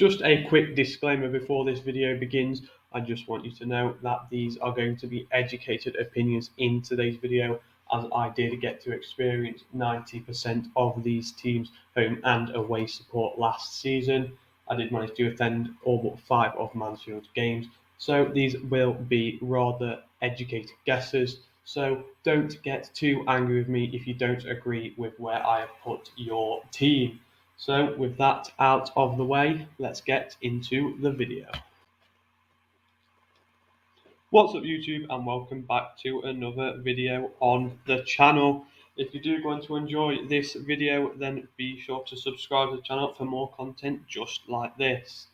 Just a quick disclaimer before this video begins. I just want you to know that these are going to be educated opinions in today's video, as I did get to experience 90% of these teams' home and away support last season. I did manage to attend all but 5 of Mansfield's games, so these will be rather educated guesses. So don't get too angry with me if you don't agree with where I have put your team. So with that out of the way, let's get into the video. What's up YouTube, and welcome back to another video on the channel. If you do going to enjoy this video, then be sure to subscribe to the channel for more content just like this.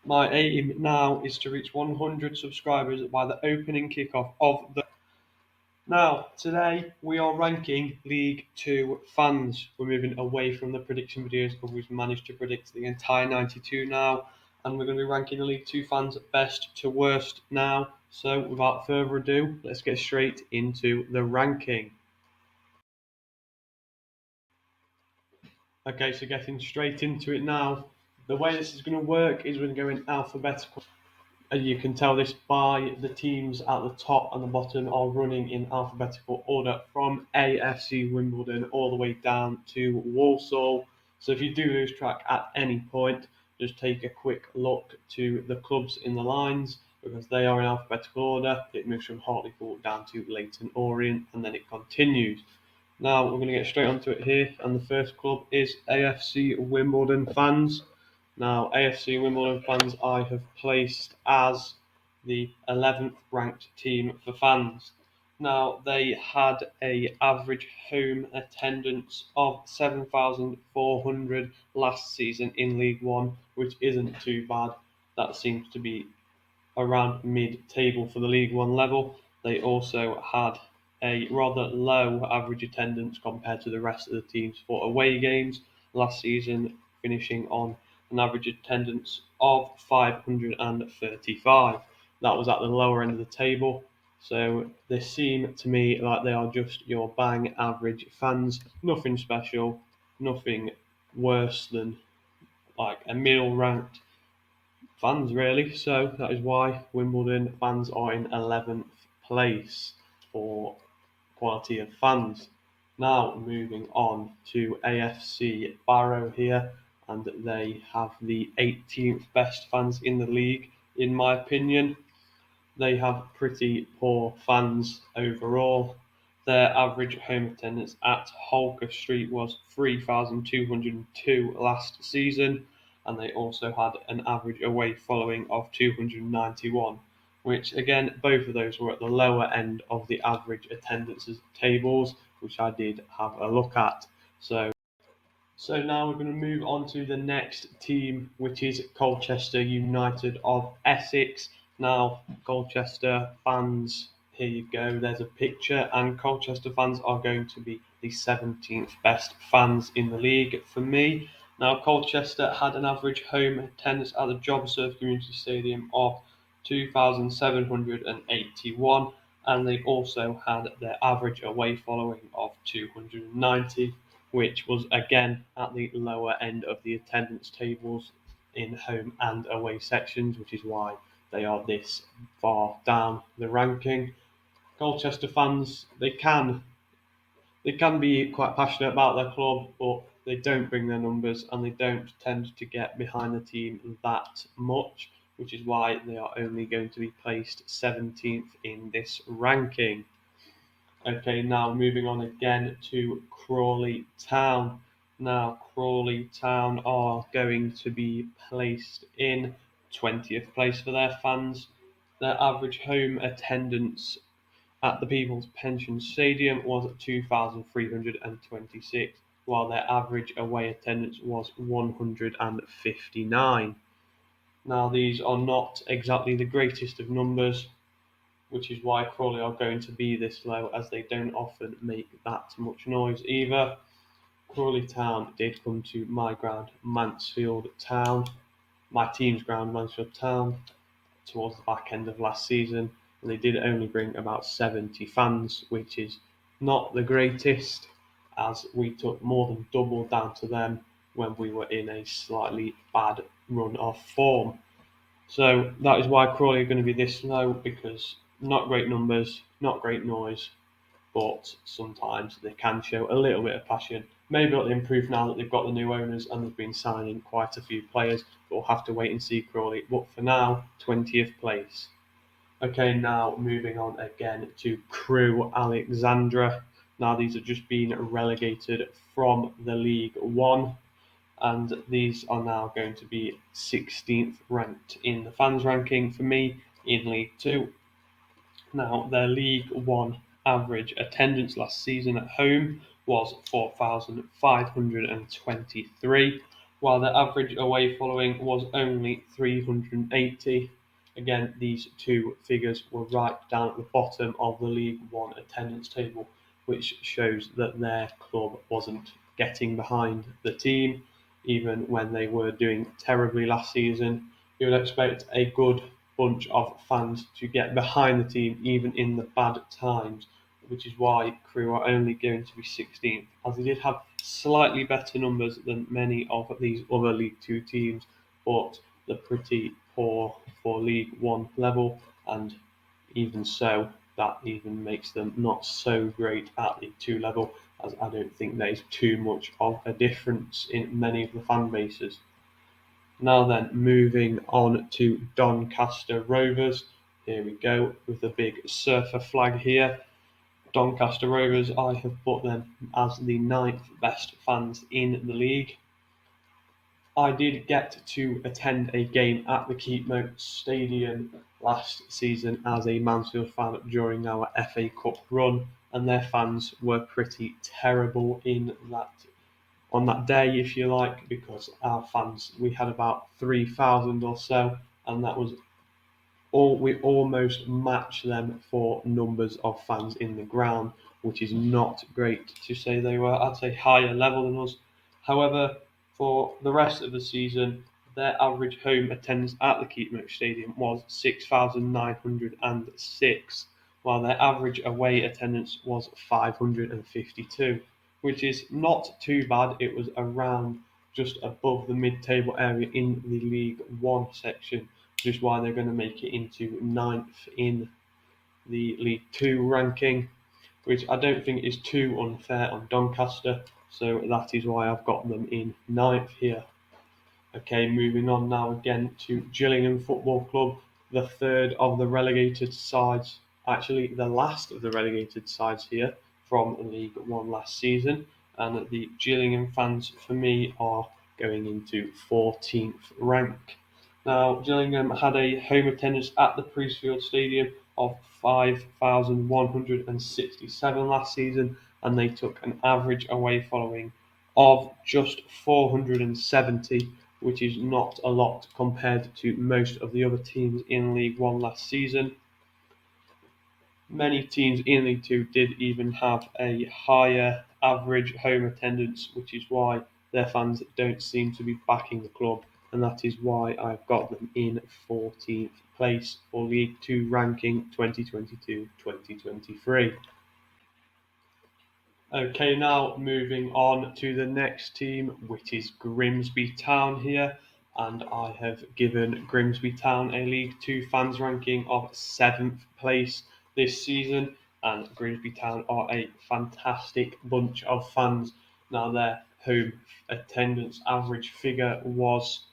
My aim now is to reach 100 subscribers by the opening kickoff of the... Now, today we are ranking League 2 fans. We're moving away from the prediction videos because we've managed to predict the entire 92 now, and we're going to be ranking the League 2 fans best to worst now. So, without further ado, let's get straight into the ranking. Okay, so getting straight into it now. The way this is going to work is we're going to go in alphabetical. You can tell this by the teams at the top and the bottom are running in alphabetical order from AFC Wimbledon all the way down to Walsall. So if you do lose track at any point, just take a quick look to the clubs in the lines because they are in alphabetical order. It moves from Hartlepool down to Leyton Orient and then it continues. Now we're going to get straight onto it here, and the first club is AFC Wimbledon fans. Now, AFC Wimbledon fans I have placed as the 11th ranked team for fans. Now, they had a average home attendance of 7,400 last season in League One, which isn't too bad. That seems to be around mid-table for the League One level. They also had a rather low average attendance compared to the rest of the teams for away games last season, finishing on an average attendance of 535. That was at the lower end of the table. So they seem to me like they are just your bang average fans. Nothing special, nothing worse than like a middle ranked fans really. So that is why Wimbledon fans are in 11th place for quality of fans. Now moving on to AFC Barrow here, and they have the 18th best fans in the league in my opinion. They have pretty poor fans overall. Their average home attendance at Holker Street was 3,202 last season, and they also had an average away following of 291, which again, both of those were at the lower end of the average attendances tables, which I did have a look at. So now we're going to move on to the next team, which is Colchester United of Essex. Now, Colchester fans, here you go, there's a picture, and Colchester fans are going to be the 17th best fans in the league for me. Now, Colchester had an average home attendance at the JobServe Community Stadium of 2,781, and they also had their average away following of 290, which was again at the lower end of the attendance tables in home and away sections, which is why they are this far down the ranking. Colchester fans, they can be quite passionate about their club, but they don't bring their numbers and they don't tend to get behind the team that much, which is why they are only going to be placed 17th in this ranking. Okay, now moving on again to Crawley Town. Now, Crawley Town are going to be placed in 20th place for their fans. Their average home attendance at the People's Pension Stadium was 2,326, while their average away attendance was 159. Now, these are not exactly the greatest of numbers, which is why Crawley are going to be this low, as they don't often make that much noise either. Crawley Town did come to my ground, Mansfield Town, my team's ground, Mansfield Town, towards the back end of last season, and they did only bring about 70 fans, which is not the greatest, as we took more than double down to them when we were in a slightly bad run of form. So that is why Crawley are going to be this low, because not great numbers, not great noise, but sometimes they can show a little bit of passion. Maybe it'll improve now that they've got the new owners and they've been signing quite a few players, but we'll have to wait and see Crawley. But for now, 20th place. Okay, now moving on again to Crewe Alexandra. Now these have just been relegated from the League One, and these are now going to be 16th ranked in the fans ranking for me in League Two. Now, their League One average attendance last season at home was 4,523, while their average away following was only 380. Again, these two figures were right down at the bottom of the League One attendance table, which shows that their club wasn't getting behind the team, even when they were doing terribly last season. You would expect a good bunch of fans to get behind the team even in the bad times, which is why Crewe are only going to be 16th, as they did have slightly better numbers than many of these other League Two teams, but they're pretty poor for League One level, and even so, that even makes them not so great at League Two level, as I don't think there is too much of a difference in many of the fan bases. Now then, moving on to Doncaster Rovers. Here we go with the big surfer flag here. Doncaster Rovers, I have put them as the ninth best fans in the league. I did get to attend a game at the Keepmoat Stadium last season as a Mansfield fan during our FA Cup run, and their fans were pretty terrible in that on that day, if you like, because our fans, we had about 3,000 or so, and that was all. We almost matched them for numbers of fans in the ground, which is not great to say. They were at a higher level than us. However, for the rest of the season, their average home attendance at the Keepmoat Stadium was 6,906, while their average away attendance was 552, which is not too bad. It was around just above the mid-table area in the League One section, which is why they're going to make it into ninth in the League Two ranking, which I don't think is too unfair on Doncaster. So that is why I've got them in ninth here. Okay, moving on now again to Gillingham Football Club, the third of the relegated sides, actually the last of the relegated sides here from League One last season. And the Gillingham fans, for me, are going into 14th rank. Now, Gillingham had a home attendance at the Priestfield Stadium of 5,167 last season, and they took an average away following of just 470, which is not a lot compared to most of the other teams in League One last season. Many teams in League Two did even have a higher average home attendance, which is why their fans don't seem to be backing the club, and that is why I've got them in 14th place for League Two ranking 2022-2023. Okay, now moving on to the next team, which is Grimsby Town here. And I have given Grimsby Town a League Two fans ranking of 7th place this season. And Grimsby Town are a fantastic bunch of fans. Now, their home attendance average figure was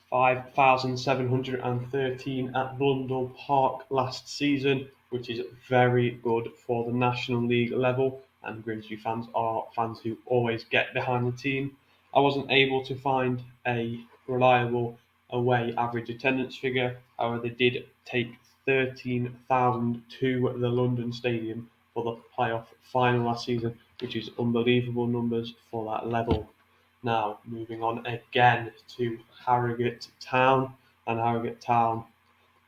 5,713 at Blundell Park last season, which is very good for the National League level. And Grimsby fans are fans who always get behind the team. I wasn't able to find a reliable away average attendance figure. However, they did take 13,000 to the London Stadium for the playoff final last season, which is unbelievable numbers for that level. Now, moving on again to Harrogate Town, and Harrogate Town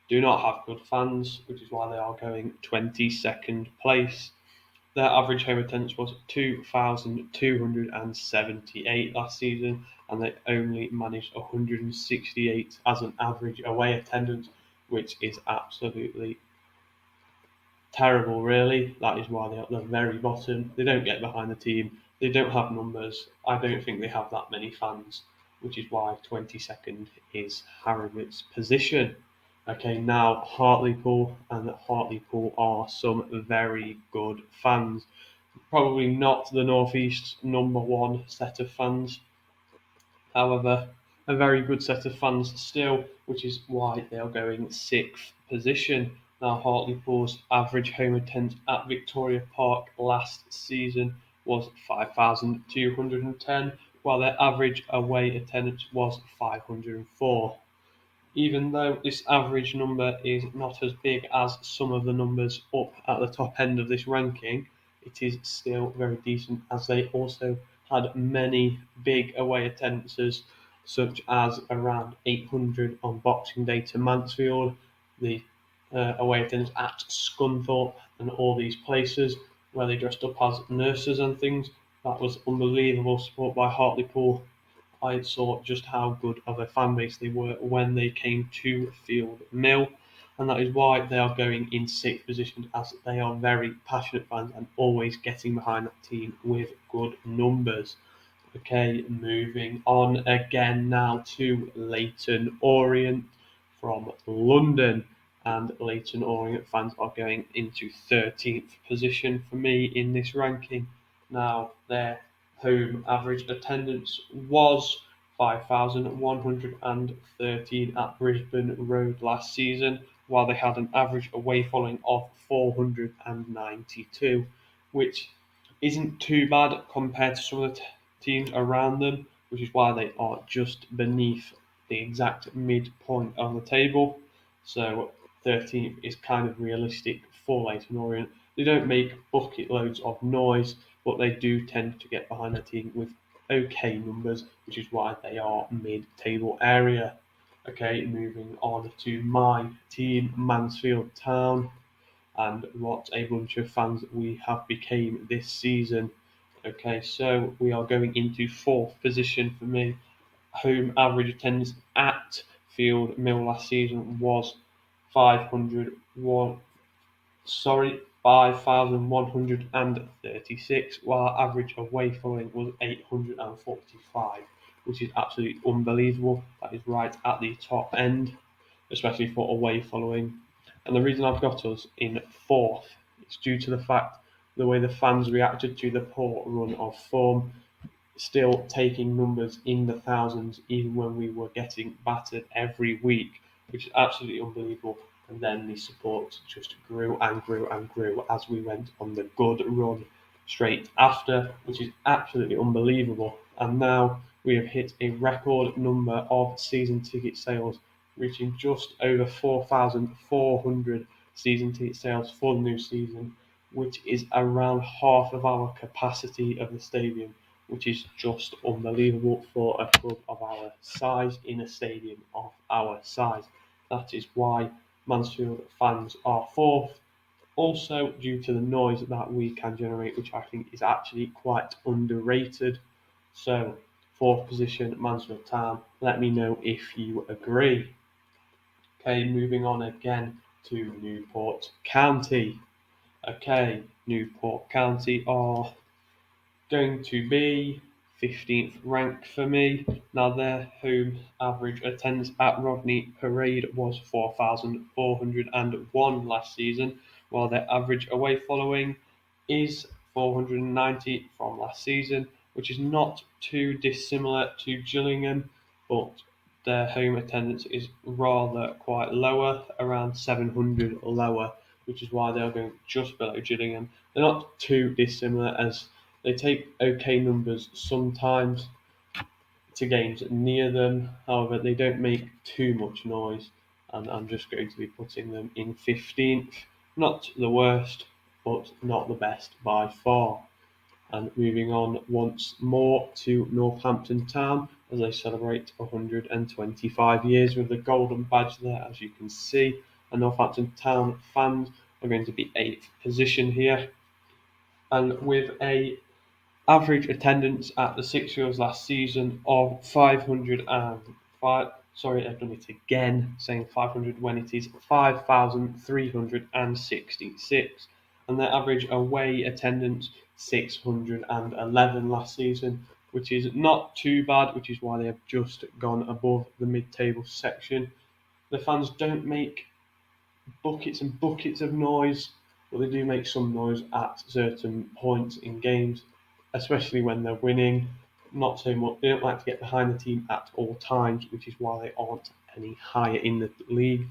do not have good fans, which is why they are going 22nd place. Their average home attendance was 2,278 last season, and they only managed 168 as an average away attendance, which is absolutely terrible, really. That is why they're at the very bottom. They don't get behind the team. They don't have numbers. I don't think they have that many fans. which is why 22nd is Harrogate's position. Okay, now Hartlepool, and Hartlepool are some very good fans. Probably not the North East's number one set of fans, however, a very good set of fans still, which is why they are going sixth position. Now, Hartlepool's average home attendance at Victoria Park last season was 5,210, while their average away attendance was 504. Even though this average number is not as big as some of the numbers up at the top end of this ranking, it is still very decent, as they also had many big away attendances, such as around 800 on Boxing Day to Mansfield, the away attendance at Scunthorpe, and all these places where they dressed up as nurses and things. That was unbelievable support by Hartlepool. I saw just how good of a fan base they were when they came to Field Mill, and that is why they are going in sixth position, as they are very passionate fans and always getting behind that team with good numbers. Okay, moving on again now to Leyton Orient from London. And Leyton Orient fans are going into 13th position for me in this ranking. Now, their home average attendance was 5,113 at Brisbane Road last season, while they had an average away following of 492, which isn't too bad compared to some of the teams around them, which is why they are just beneath the exact midpoint of the table. So 13th is kind of realistic for Leyton Orient. They don't make bucket loads of noise, but they do tend to get behind the team with okay numbers, which is why they are mid-table area. Okay, moving on to my team, Mansfield Town, and what a bunch of fans we have became this season. Okay, so we are going into fourth position for me. Home average attendance at Field Mill last season was 501 5,136, while our average away following was 845, which is absolutely unbelievable. That is right at the top end, especially for away following. And the reason I've got us in fourth is due to the fact the way the fans reacted to the poor run of form, still taking numbers in the thousands, even when we were getting battered every week, which is absolutely unbelievable. And then the support just grew and grew and grew as we went on the good run straight after, which is absolutely unbelievable. And now we have hit a record number of season ticket sales, reaching just over 4,400 season ticket sales for the new season, which is around half of our capacity of the stadium, which is just unbelievable for a club of our size in a stadium of our size. That is why Mansfield fans are fourth. Also, due to the noise that we can generate, which I think is actually quite underrated. So, fourth position, Mansfield Town. Let me know if you agree. Okay, moving on again to Newport County. Okay, Newport County are going to be 15th rank for me. Now, their home average attendance at Rodney Parade was 4,401 last season, while their average away following is 490 from last season, which is not too dissimilar to Gillingham, but their home attendance is rather quite lower, around 700 lower, which is why they're going just below Gillingham. They're not too dissimilar, as they take okay numbers sometimes to games near them. However, they don't make too much noise, and I'm just going to be putting them in 15th. Not the worst, but not the best by far. And moving on once more to Northampton Town as they celebrate 125 years with the golden badge there, as you can see. And Northampton Town fans are going to be 8th position here. And with a average attendance at the Sixfields last season of 505. Sorry, I've done it again, saying 500 when it is 5,366. And their average away attendance 611 last season, which is not too bad, which is why they have just gone above the mid-table section. The fans don't make buckets and buckets of noise, but they do make some noise at certain points in games, especially when they're winning. Not so much. They don't like to get behind the team at all times, which is why they aren't any higher in the league.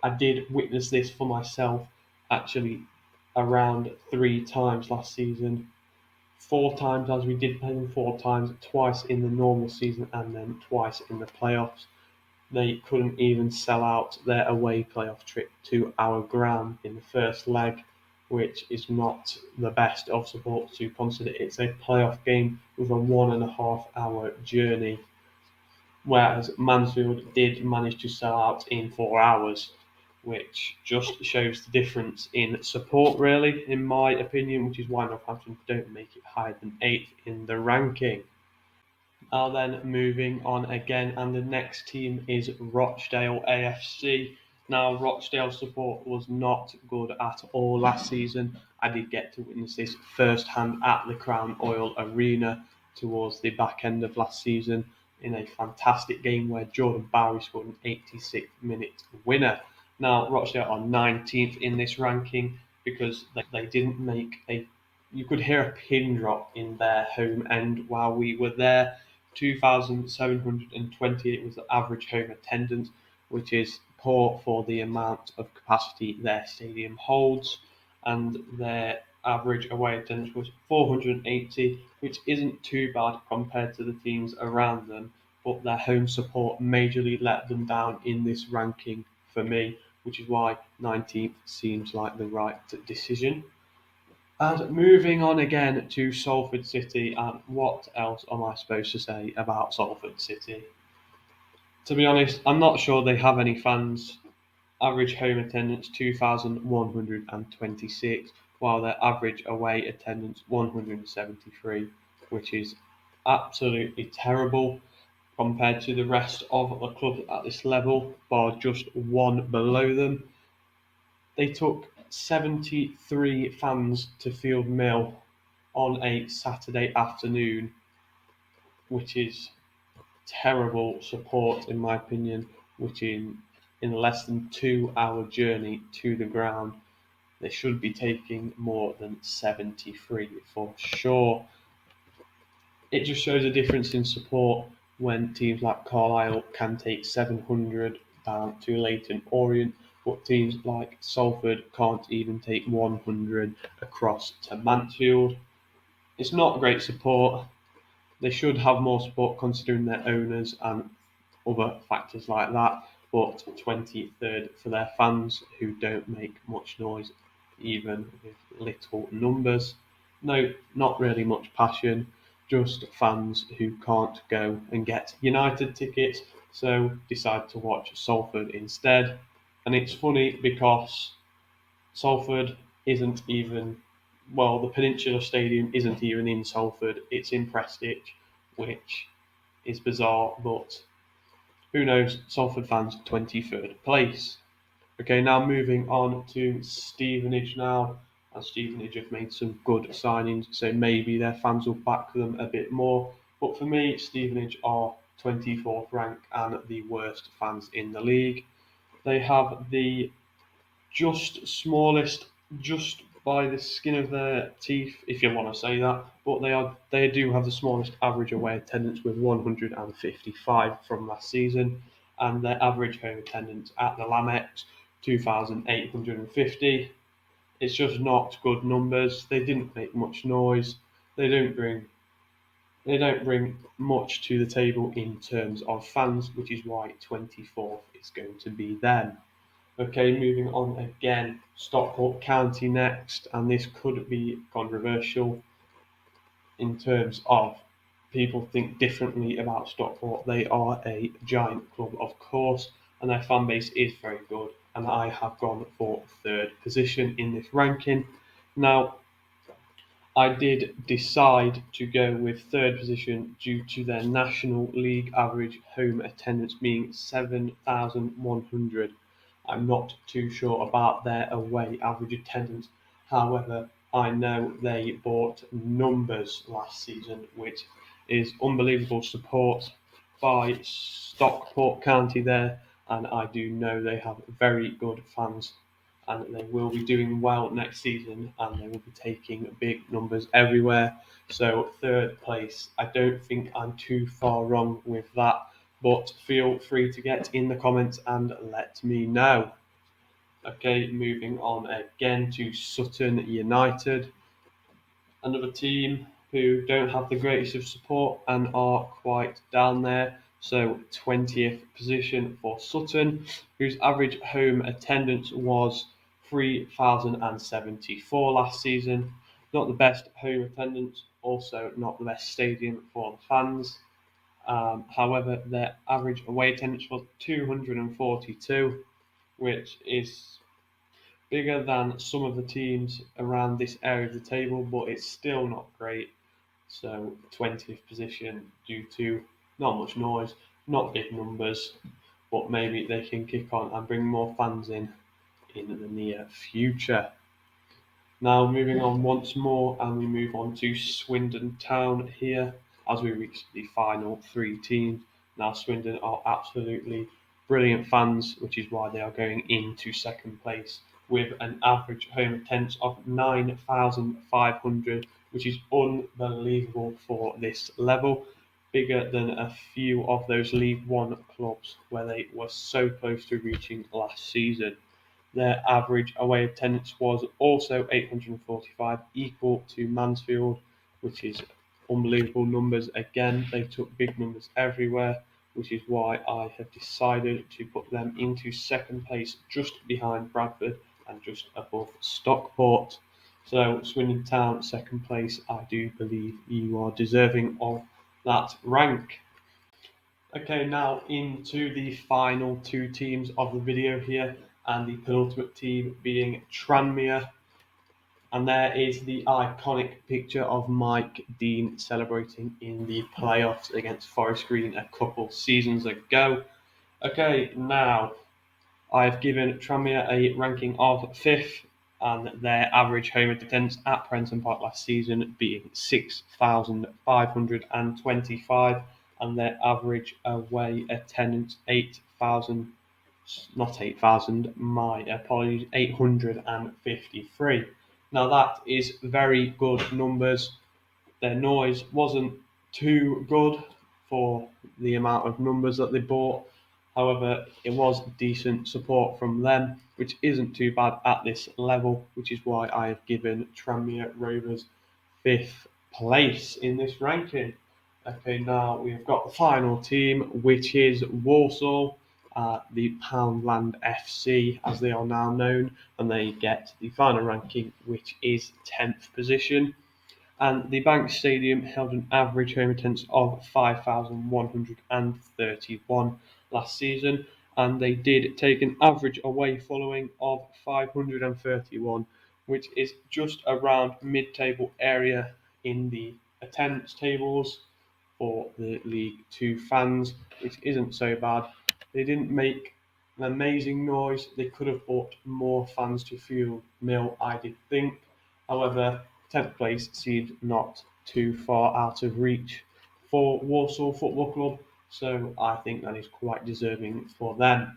I did witness this for myself actually around 3 times last season. 4 times as we did play them 4 times, twice in the normal season and then twice in the playoffs. They couldn't even sell out their away playoff trip to our ground in the first leg, which is not the best of support to consider it's a playoff game with a 1.5 hour journey, whereas Mansfield did manage to sell out in 4 hours, which just shows the difference in support, really, in my opinion, which is why Northampton don't make it higher than 8th in the ranking. Now then, moving on again, and the next team is Rochdale AFC. Now, Rochdale support was not good at all last season. I did get to witness this firsthand at the Crown Oil Arena towards the back end of last season in a fantastic game where Jordan Bowery scored an 86-minute winner. Now, Rochdale are 19th in this ranking because they didn't make a. You could hear a pin drop in their home end while we were there. 2,728 was the average home attendance, which is poor for the amount of capacity their stadium holds, and their average away attendance was 480, which isn't too bad compared to the teams around them, but their home support majorly let them down in this ranking for me, which is why 19th seems like the right decision. And moving on again to Salford City, and what else am I supposed to say about Salford City? To be honest, I'm not sure they have any fans. Average home attendance 2,126, while their average away attendance 173, which is absolutely terrible compared to the rest of the clubs at this level, bar just one below them. They took 73 fans to Field Mill on a Saturday afternoon, which is terrible support in my opinion, which in less than 2 hour journey to the ground, they should be taking more than 73 for sure. It just shows a difference in support when teams like Carlisle can take 700 down to Leyton Orient, but teams like Salford can't even take 100 across to Mansfield. It's not great support. They should have more support considering their owners and other factors like that, but 23rd for their fans who don't make much noise, even with little numbers. No, not really much passion, just fans who can't go and get United tickets, so decide to watch Salford instead. And it's funny because Salford isn't even, well, the Peninsula Stadium isn't even in Salford, it's in Prestwich, which is bizarre, but who knows? Salford fans 23rd place. Okay, now moving on to Stevenage now. And Stevenage have made some good signings, so maybe their fans will back them a bit more. But for me, Stevenage are 24th rank and the worst fans in the league. They have the just smallest, just by the skin of their teeth, if you want to say that. But they do have the smallest average away attendance with 155 from last season, and their average home attendance at the Lamex 2,850. It's just not good numbers. They didn't make much noise. They don't bring they don't bring much to the table in terms of fans, which is why 24th is going to be them. Okay, moving on again. Stockport County next, and this could be controversial in terms of people think differently about Stockport. They are a giant club, of course, and their fan base is very good. And I have gone for third position in this ranking. Now, I did decide to go with third position due to their National League average home attendance being 7,100. I'm not too sure about their away average attendance. However, I know they bought numbers last season, which is unbelievable support by Stockport County there, and I do know they have very good fans, and they will be doing well next season, and they will be taking big numbers everywhere. So third place, I don't think I'm too far wrong with that, but feel free to get in the comments and let me know. Okay, moving on again to Sutton United, another team who don't have the greatest of support and are quite down there. So 20th position for Sutton, whose average home attendance was 3,074 last season. Not the best home attendance, also not the best stadium for the fans. However, their average away attendance was 242, which is bigger than some of the teams around this area of the table, but it's still not great. So 20th position due to not much noise, not big numbers, but maybe they can kick on and bring more fans in the near future. Now moving on once more, and we move on to Swindon Town here as we reach the final three teams. Now Swindon are absolutely brilliant fans, which is why they are going into second place with an average home attendance of 9,500, which is unbelievable for this level. Bigger than a few of those League One clubs where they were so close to reaching last season. Their average away attendance was also 845, equal to Mansfield, which is unbelievable numbers. Again, they took big numbers everywhere, which is why I have decided to put them into second place, just behind Bradford and just above Stockport. So Swindon Town, second place. I do believe you are deserving of that rank. Okay, now into the final two teams of the video here, and the penultimate team being Tranmere. And there is the iconic picture of Mike Dean celebrating in the playoffs against Forest Green a couple seasons ago. Okay, now I've given Tranmere a ranking of fifth, and their average home attendance at Prenton Park last season being 6,525, and their average away attendance 8,000, not 8,000, my apologies, 853. Now that is very good numbers. Their noise wasn't too good for the amount of numbers that they bought. However, it was decent support from them, which isn't too bad at this level, which is why I have given Tranmere Rovers fifth place in this ranking. Okay, now we've got the final team, which is Walsall, the Poundland FC, as they are now known, and they get the final ranking, which is 10th position. And the Bank Stadium held an average home attendance of 5,131 last season, and they did take an average away following of 531, which is just around mid-table area in the attendance tables for the League Two fans, which isn't so bad. They didn't make an amazing noise. They could have brought more fans to Fuel Mill, I did think. However, 10th place seemed not too far out of reach for Walsall Football Club, so I think that is quite deserving for them.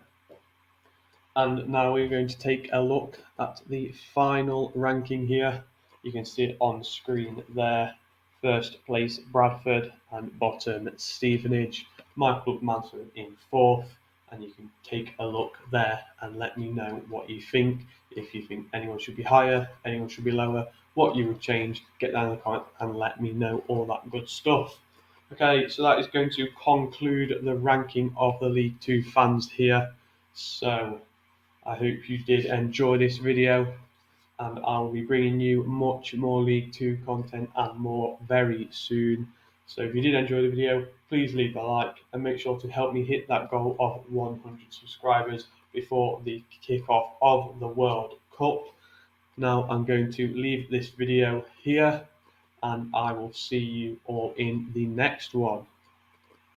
And now we're going to take a look at the final ranking here. You can see it on screen there. First place Bradford and bottom Stevenage. My club Mansfield in fourth, and you can take a look there and let me know what you think. If you think anyone should be higher, anyone should be lower, what you would change, get down in the comments and let me know all that good stuff. Okay, so that is going to conclude the ranking of the League Two fans here. So I hope you did enjoy this video, and I will be bringing you much more League 2 content and more very soon. So if you did enjoy the video, please leave a like and make sure to help me hit that goal of 100 subscribers before the kickoff of the World Cup. Now I'm going to leave this video here, and I will see you all in the next one.